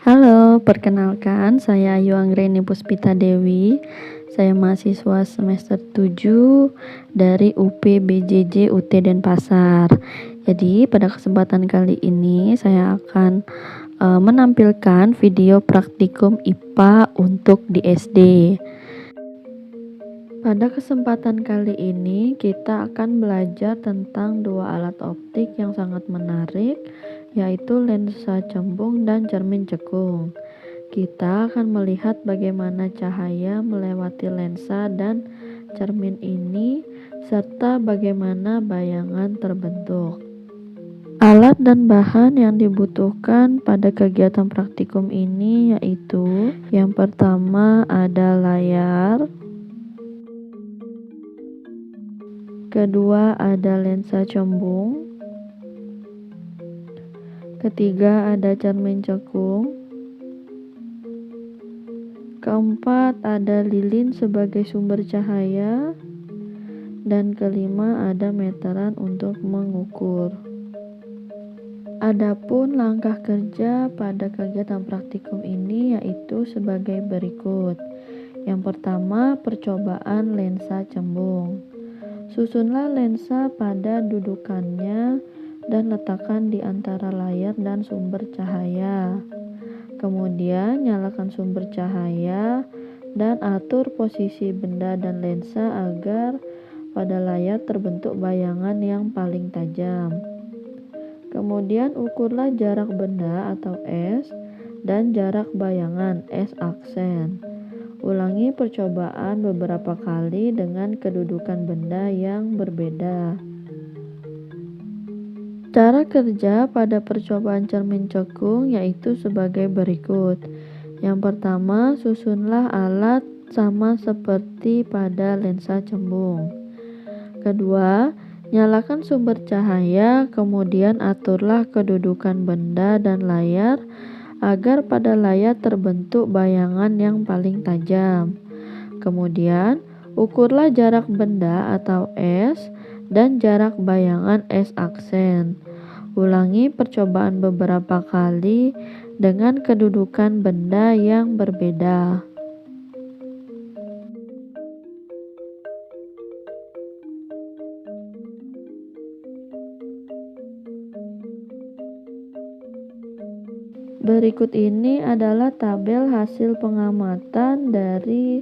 Halo, perkenalkan saya Ayu Anggreni Puspita Dewi. Saya mahasiswa semester 7 dari UP BJJ UT Denpasar. Jadi, pada kesempatan kali ini saya akan menampilkan video praktikum IPA untuk di SD. Pada kesempatan kali ini kita akan belajar tentang dua alat optik yang sangat menarik, yaitu lensa cembung dan cermin cekung. Kita akan melihat bagaimana cahaya melewati lensa dan cermin ini, serta bagaimana bayangan terbentuk. Alat dan bahan yang dibutuhkan pada kegiatan praktikum ini yaitu yang pertama ada layar, kedua ada lensa cembung, ketiga ada cermin cekung, keempat ada lilin sebagai sumber cahaya, dan kelima ada meteran untuk mengukur. Adapun langkah kerja pada kegiatan praktikum ini yaitu sebagai berikut. Yang pertama, percobaan lensa cembung. Susunlah lensa pada dudukannya dan letakkan di antara layar dan sumber cahaya. Kemudian nyalakan sumber cahaya dan atur posisi benda dan lensa agar pada layar terbentuk bayangan yang paling tajam. Kemudian ukurlah jarak benda atau S dan jarak bayangan S aksen. Ulangi percobaan beberapa kali dengan kedudukan benda yang berbeda. Cara kerja pada percobaan cermin cekung yaitu sebagai berikut. Yang pertama, susunlah alat sama seperti pada lensa cembung. Kedua, nyalakan sumber cahaya, kemudian aturlah kedudukan benda dan layar agar pada layar terbentuk bayangan yang paling tajam. Kemudian, ukurlah jarak benda atau S dan jarak bayangan S aksen. Ulangi percobaan beberapa kali dengan kedudukan benda yang berbeda. Berikut ini adalah tabel hasil pengamatan dari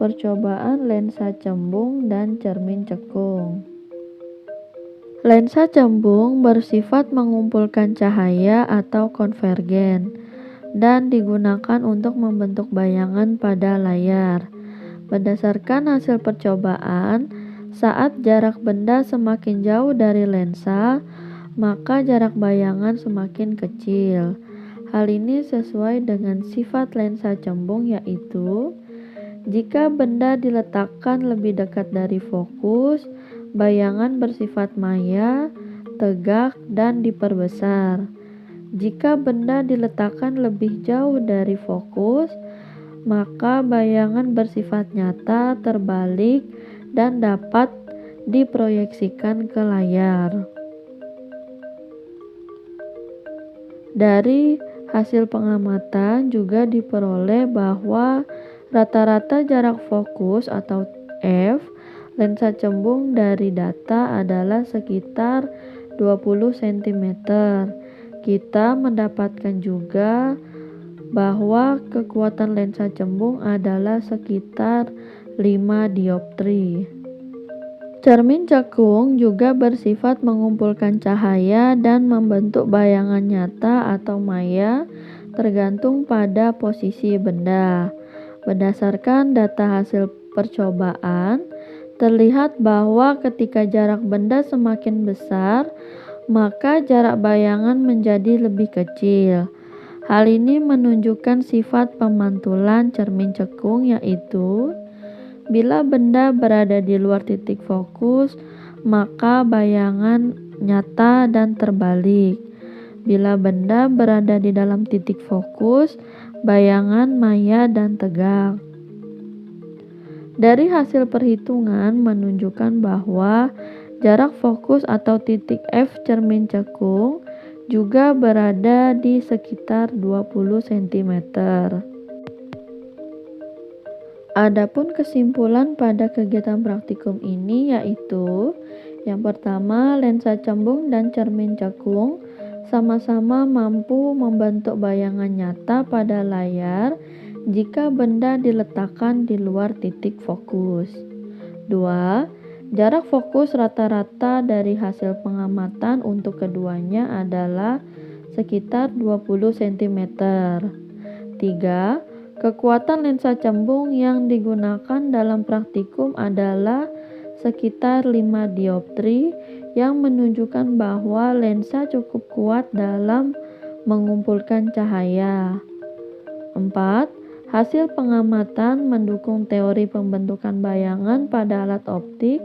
percobaan lensa cembung dan cermin cekung. Lensa cembung bersifat mengumpulkan cahaya atau konvergen dan digunakan untuk membentuk bayangan pada layar. Berdasarkan hasil percobaan, saat jarak benda semakin jauh dari lensa, maka jarak bayangan semakin kecil. Hal ini sesuai dengan sifat lensa cembung, yaitu jika benda diletakkan lebih dekat dari fokus, bayangan bersifat maya, tegak, dan diperbesar. Jika benda diletakkan lebih jauh dari fokus, maka bayangan bersifat nyata, terbalik, dan dapat diproyeksikan ke layar. Dari hasil pengamatan juga diperoleh bahwa rata-rata jarak fokus atau F lensa cembung dari data adalah sekitar 20 cm. Kita mendapatkan juga bahwa kekuatan lensa cembung adalah sekitar 5 dioptri. Cermin cekung juga bersifat mengumpulkan cahaya dan membentuk bayangan nyata atau maya tergantung pada posisi benda. Berdasarkan data hasil percobaan, terlihat bahwa ketika jarak benda semakin besar, maka jarak bayangan menjadi lebih kecil. Hal ini menunjukkan sifat pemantulan cermin cekung, yaitu bila benda berada di luar titik fokus, maka bayangan nyata dan terbalik. Bila benda berada di dalam titik fokus, bayangan maya dan tegak. Dari hasil perhitungan menunjukkan bahwa jarak fokus atau titik F cermin cekung juga berada di sekitar 20 cm. Adapun kesimpulan pada kegiatan praktikum ini yaitu yang pertama, lensa cembung dan cermin cekung sama-sama mampu membentuk bayangan nyata pada layar jika benda diletakkan di luar titik fokus. 2. Jarak fokus rata-rata dari hasil pengamatan untuk keduanya adalah sekitar 20 cm. 3. Kekuatan lensa cembung yang digunakan dalam praktikum adalah sekitar 5 dioptri yang menunjukkan bahwa lensa cukup kuat dalam mengumpulkan cahaya. 4. Hasil pengamatan mendukung teori pembentukan bayangan pada alat optik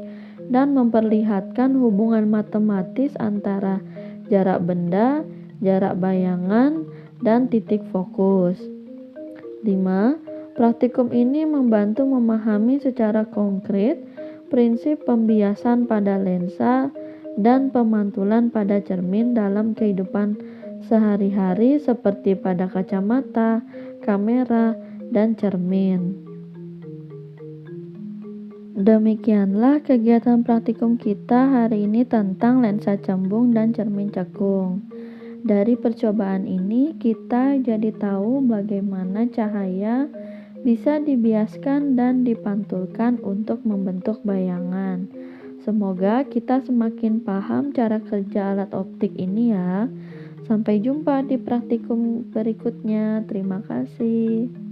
dan memperlihatkan hubungan matematis antara jarak benda, jarak bayangan, dan titik fokus. 5. Praktikum ini membantu memahami secara konkret prinsip pembiasan pada lensa dan pemantulan pada cermin dalam kehidupan sehari-hari seperti pada kacamata, kamera, dan cermin. Demikianlah kegiatan praktikum kita hari ini tentang lensa cembung dan cermin cekung. Dari percobaan ini kita jadi tahu bagaimana cahaya bisa dibiaskan dan dipantulkan untuk membentuk bayangan. Semoga kita semakin paham cara kerja alat optik ini ya. Sampai jumpa di praktikum berikutnya. Terima kasih.